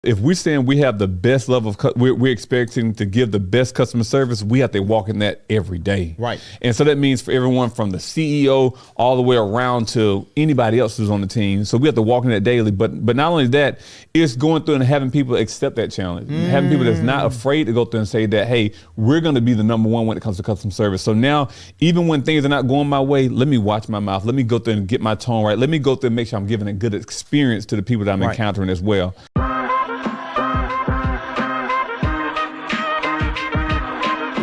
If we're saying we have the best level of, we're expecting to give the best customer service, we have to walk in that every day. Right. And so that means for everyone from the CEO all the way around to anybody else who's on the team. So we have to walk in that daily. But not only that, it's going through and having people accept that challenge. Having people that's not afraid to go through and say that, hey, we're going to be the number one when it comes to customer service. So now, even when things are not going my way, let me watch my mouth. Let me go through and get my tone right. Let me go through and make sure I'm giving a good experience to the people that I'm encountering as well.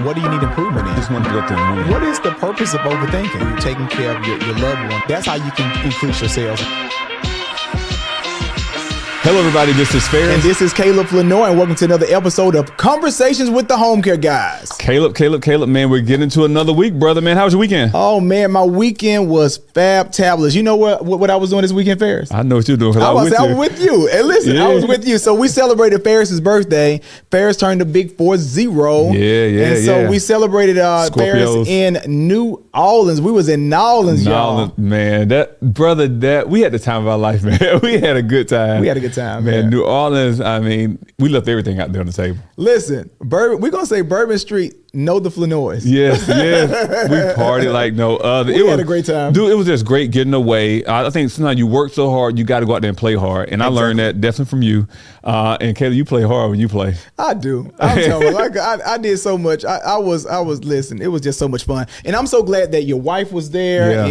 What do you need improvement in? Just want to go through and win. What is the purpose of overthinking? You're taking care of your loved one. That's how you can increase your sales. Hello, everybody. This is Ferris. And this is Caleb Lenoir, and welcome to another episode of Conversations with the Homecare Guyz. Caleb, man, we're getting to another week, brother, man. How was your weekend? Oh, man, my weekend was fabulous. You know what I was doing this weekend, Ferris? I know what you're doing. I was with you. And listen, I was with you. So we celebrated Ferris's birthday. Ferris turned a big 40. Yeah. And so we celebrated Ferris in New Orleans. We was in New Orleans, y'all. Man, we had the time of our life, man. We had a good time. We had a good time, man. New Orleans, I mean, we left everything out there on the table. Listen, we're going to say Bourbon Street, know the Flanois. Yes. We partied like no other. We had a great time. Dude, it was just great getting away. I think sometimes you work so hard, you got to go out there and play hard. And I learned that definitely from you. And Caleb, you play hard when you play. I do. I'm telling you, I did so much. I was listen, it was just so much fun. And I'm so glad that your wife was there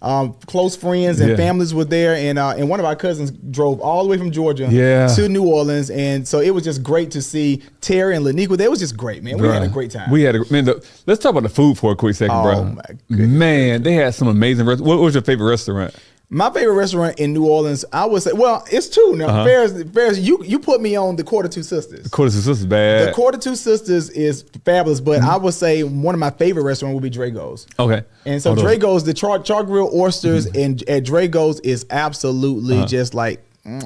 and close friends and families were there. And one of our cousins drove all the way from Georgia to New Orleans. And so it was just great to see Terry and Laniqua. It was just great, man. We had a great time. Let's talk about the food for a quick second, bro. My goodness. Man, they had some amazing restaurants. What was your favorite restaurant? My favorite restaurant in New Orleans, I would say, well, it's two. Now, Ferris, you put me on the Quarter Two Sisters. The Quarter Two Sisters, bad. The Quarter Two Sisters is fabulous, but I would say one of my favorite restaurants would be Drago's. Okay. And so Drago's, the char grilled oysters and at Drago's is absolutely just like,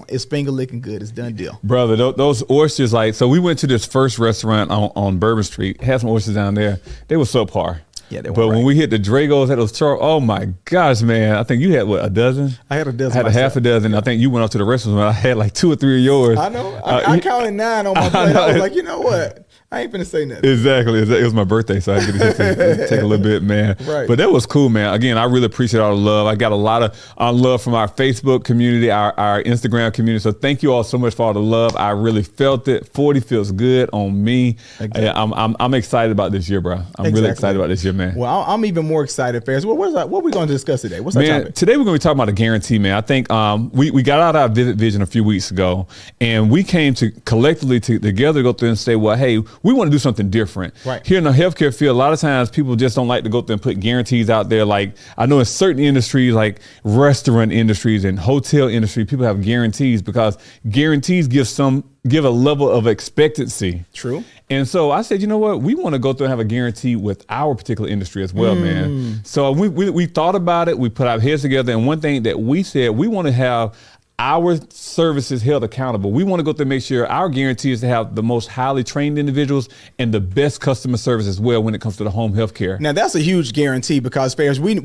it's finger licking good. It's done deal. Brother, those oysters, so we went to this first restaurant on Bourbon Street, had some oysters down there. They were subpar. Yeah, they were. But when we hit the Drago's, had those oh my gosh, man. I think you had, a dozen? I had a dozen. I had a half a dozen. Yeah. I think you went up to the restaurant. I had like 2 or 3 of yours. I know. I counted 9 on my plate. I was like, you know what? I ain't finna say nothing. Exactly. It was my birthday, so I get to take a little bit, man. Right. But that was cool, man. Again, I really appreciate all the love. I got a lot of love from our Facebook community, our Instagram community. So thank you all so much for all the love. I really felt it. 40 feels good on me. Exactly. I'm excited about this year, bro. I'm really excited about this year, man. Well, I'm even more excited, Ferris. What are we going to discuss today? What's our topic? Today we're going to be talking about a guarantee, man. I think we got out our vision a few weeks ago, and we came collectively together to go through and say, well, hey, we want to do something different. Right. Here in the healthcare field, a lot of times people just don't like to go through and put guarantees out there. Like I know in certain industries, like restaurant industries and hotel industry, people have guarantees because guarantees give a level of expectancy. True. And so I said, you know what? We want to go through and have a guarantee with our particular industry as well, man. So we thought about it. We put our heads together. And one thing that we said, we want to have our services held accountable. We want to go through and make sure our guarantee is to have the most highly trained individuals and the best customer service as well when it comes to the home health care. Now, that's a huge guarantee because, Ferris, we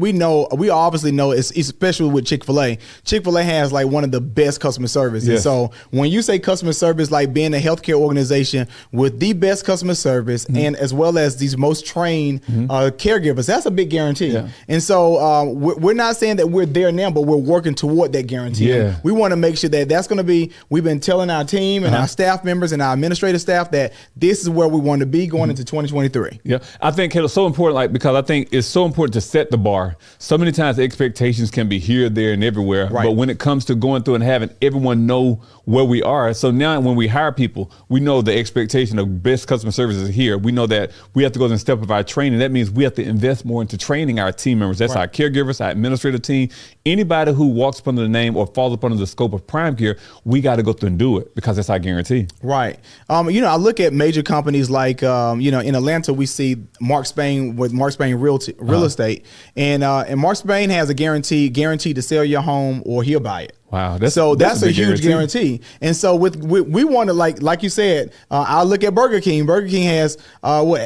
obviously know, it's especially with Chick-fil-A. Chick-fil-A has like one of the best customer service. Yes. And so when you say customer service, like being a healthcare organization with the best customer service and as well as these most trained caregivers, that's a big guarantee. Yeah. And so we're not saying that we're there now, but we're working toward that guarantee. Yeah. We want to make sure that's going to be, we've been telling our team and our staff members and our administrative staff that this is where we want to be going into 2023. Yeah, I think it's so important, because I think it's so important to set the bar. So many times the expectations can be here, there, and everywhere. Right. But when it comes to going through and having everyone know where we are, so now when we hire people, we know the expectation of best customer service is here. We know that we have to go in step of our training. That means we have to invest more into training our team members. That's our caregivers, our administrative team, anybody who walks up under the name or falls up under the scope of Prime Care, we got to go through and do it because that's our guarantee. Right. I look at major companies like, in Atlanta, we see Mark Spain with Mark Spain Real Estate, and Mark Spain has a guarantee to sell your home or he'll buy it. Wow, that's a huge guarantee. And so we want to like you said, I'll look at Burger King. Burger King has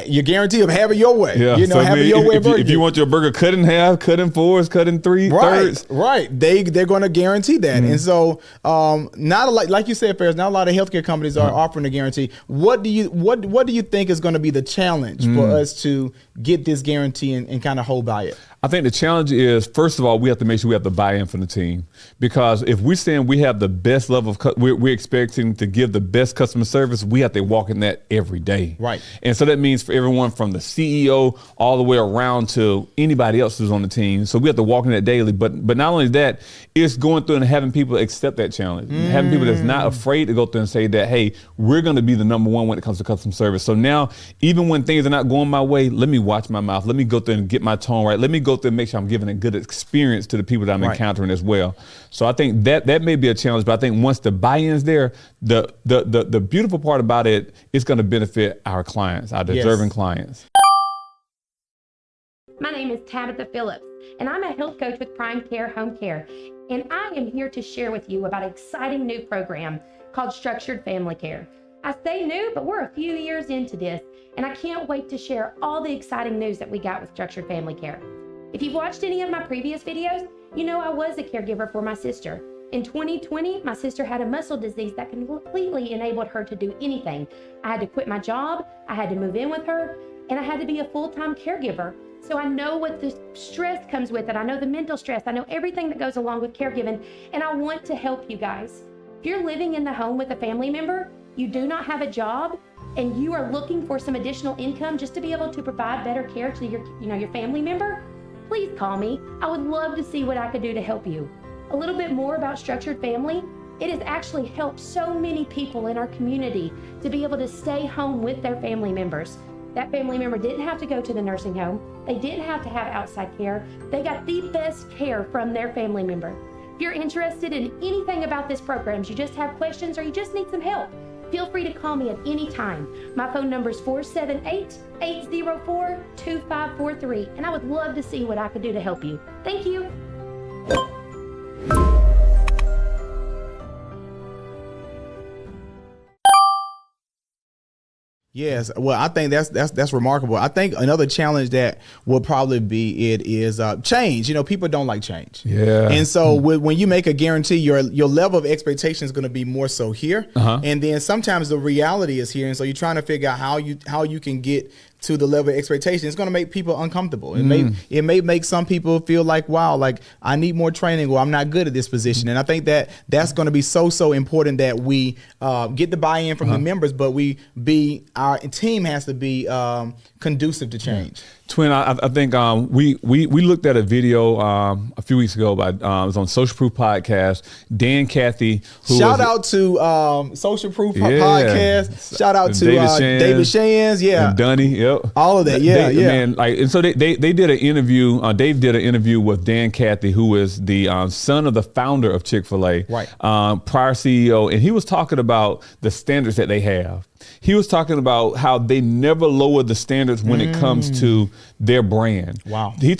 your guarantee of having your way. Yeah. You know, so having your way. If you want your burger cut in half, cut in fours, cut in thirds. Right. They're going to guarantee that. And so not like you said, Ferris, not a lot of healthcare companies are offering a guarantee. What do you think is going to be the challenge for us to get this guarantee and kind of hold by it? I think the challenge is, first of all, we have to make sure we have the buy-in from the team, because if we're saying we have the best level of, we're expecting to give the best customer service, we have to walk in that every day. Right. And so that means for everyone from the CEO all the way around to anybody else who's on the team. So we have to walk in that daily. But not only that, it's going through and having people accept that challenge, having people that's not afraid to go through and say that, hey, we're going to be the number one when it comes to customer service. So now, even when things are not going my way, let me watch my mouth. Let me go through and get my tone right. Let me go through and make sure I'm giving a good experience to the people that I'm encountering as well. So I think that may be a challenge, but I think once the buy-in's there, the beautiful part about it, it's going to benefit our clients, our deserving clients. My name is Tabitha Phillips, and I'm a health coach with Prime Care Home Care, and I am here to share with you about an exciting new program called Structured Family Care. I say new, but we're a few years into this, and I can't wait to share all the exciting news that we got with Structured Family Care. If you've watched any of my previous videos, you know I was a caregiver for my sister. In 2020, my sister had a muscle disease that completely enabled her to do anything. I had to quit my job, I had to move in with her, and I had to be a full-time caregiver. So I know what the stress comes with it. I know the mental stress. I know everything that goes along with caregiving, and I want to help you guys. If you're living in the home with a family member, you do not have a job, and you are looking for some additional income just to be able to provide better care to your family member, please call me. I would love to see what I could do to help you. A little bit more about Structured Family. It has actually helped so many people in our community to be able to stay home with their family members. That family member didn't have to go to the nursing home. They didn't have to have outside care. They got the best care from their family member. If you're interested in anything about this program, you just have questions or you just need some help, feel free to call me at any time. My phone number is 478-804-2543, and I would love to see what I could do to help you. Thank you. Yes, well, I think that's remarkable. I think another challenge that will probably be is change. You know, people don't like change. Yeah. And so when you make a guarantee, your level of expectation is going to be more so here, and then sometimes the reality is here. And so you're trying to figure out how you can get to the level of expectation. It's going to make people uncomfortable. It may make some people feel like, wow, like I need more training, or I'm not good at this position. And I think that's going to be so important that we get the buy-in from the members, but our team has to be conducive to change. Twin, I think we looked at a video a few weeks ago by it was on Social Proof Podcast. Dan Cathy, shout out to Social Proof Podcast. Shout out to David Shands, and Dunny, yep, all of that, man. Like, and so they did an interview. Dave did an interview with Dan Cathy, who is the son of the founder of Chick-fil-A, right? Prior CEO, and he was talking about the standards that they have. He was talking about how they never lower the standards when it comes to their brand. Wow. He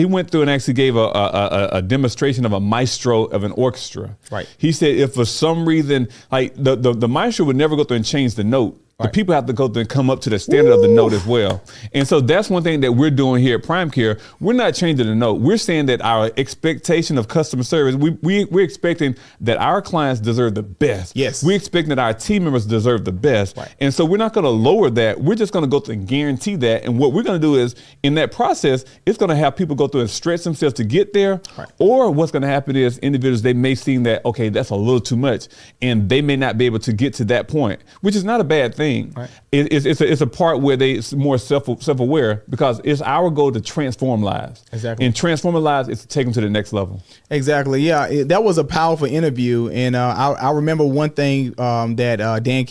went through and actually gave a demonstration of a maestro of an orchestra. Right. He said if for some reason, like the maestro would never go through and change the note. The people have to go through and come up to the standard of the note as well. And so that's one thing that we're doing here at Prime Care. We're not changing the note. We're saying that our expectation of customer service, we're expecting that our clients deserve the best. Yes. We're expecting that our team members deserve the best. Right. And so we're not going to lower that. We're just going to go through and guarantee that. And what we're going to do is, in that process, it's going to have people go through and stretch themselves to get there. Right. Or what's going to happen is individuals, they may seem that, okay, that's a little too much. And they may not be able to get to that point, which is not a bad thing. Right. It's a part where it's more self-aware, because it's our goal to transform lives. Exactly. And transforming lives is to take them to the next level. Exactly. Yeah, that was a powerful interview, and I remember one thing that Dan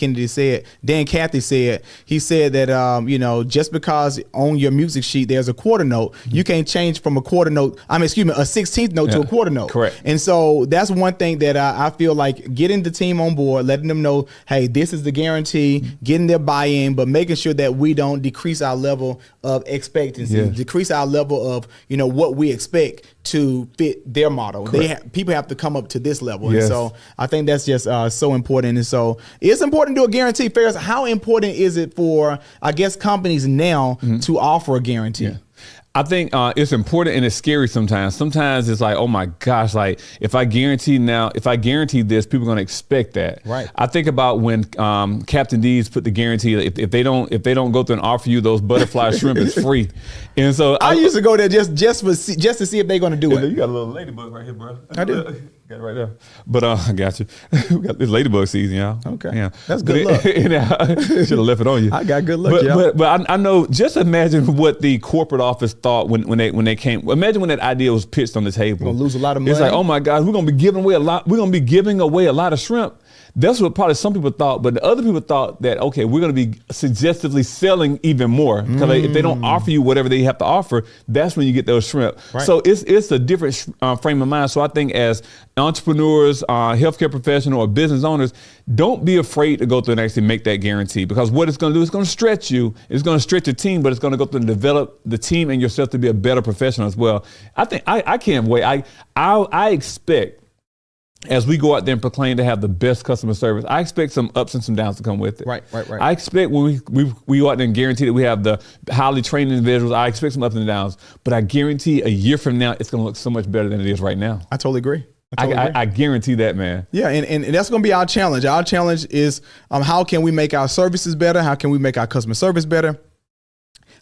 Cathy said. He said that just because on your music sheet there's a quarter note, you can't change from a quarter note. a 16th note to a quarter note. Correct. And so that's one thing that I feel like getting the team on board, letting them know, hey, this is the guarantee. getting their buy-in, but making sure that we don't decrease our level of expectancy, decrease our level of, what we expect to fit their model. People have to come up to this level. Yes. And so I think that's just so important. And so it's important to do a guarantee. Ferris, how important is it for, I guess, companies now to offer a guarantee? Yeah. I think it's important and it's scary sometimes. Sometimes it's like, oh my gosh, like if I guarantee this, people are going to expect that. Right. I think about when Captain D's put the guarantee, if they don't go through and offer you those butterfly shrimp, it's free. And so I used to go there just to see if they're going to do it. You got a little ladybug right here, bro. I do. Got it right there. But I got you. We got this ladybug season, y'all. Okay. Yeah. That's good luck. Should have left it on you. I got good luck, but I know, just imagine what the corporate office thought when they came. Imagine when that idea was pitched on the table. We're gonna lose a lot of money. It's like, oh my gosh, we're gonna be giving away a lot of shrimp. That's what probably some people thought, but the other people thought that, okay, we're going to be suggestively selling even more. Because if they don't offer you whatever they have to offer, that's when you get those shrimp. Right. So it's a different frame of mind. So I think as entrepreneurs, healthcare professionals, or business owners, don't be afraid to go through and actually make that guarantee. Because what it's going to do, it's going to stretch you. It's going to stretch your team, but it's going to go through and develop the team and yourself to be a better professional as well. I think I can't wait. I expect, as we go out there and proclaim to have the best customer service, I expect some ups and some downs to come with it. Right. I expect when we go out there and guarantee that we have the highly trained individuals, I expect some ups and downs. But I guarantee a year from now, it's going to look so much better than it is right now. I totally agree. I guarantee that, man. Yeah, and that's going to be our challenge. Our challenge is how can we make our services better? How can we make our customer service better?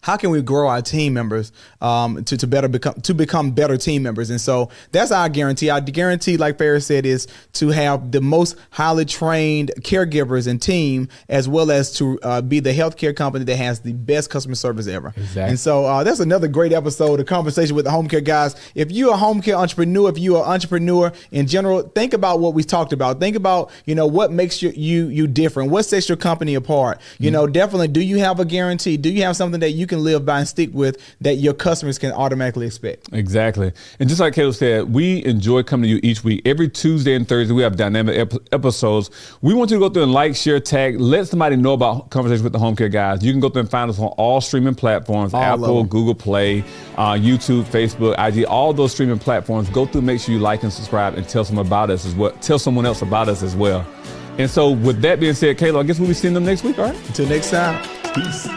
How can we grow our team members to become better team members? And so that's our guarantee. Our guarantee, like Ferris said, is to have the most highly trained caregivers and team, as well as to be the healthcare company that has the best customer service ever. Exactly. And so that's another great episode of Conversation with the Homecare Guys. If you're a home care entrepreneur, if you're an entrepreneur in general, think about what we talked about. Think about, what makes you different. What sets your company apart? Definitely, do you have a guarantee? Do you have something that you can live by and stick with that your customers can automatically expect? Exactly. And just like Caleb said, we enjoy coming to you each week. Every Tuesday and Thursday, we have dynamic episodes. We want you to go through and like, share, tag, let somebody know about Conversations with the Homecare Guys. You can go through and find us on all streaming platforms, Apple, Google Play, YouTube, Facebook, IG, all those streaming platforms. Go through, make sure you like and subscribe, and tell someone else about us as well. And so with that being said, Caleb, I guess we'll be seeing them next week, all right? Until next time, peace.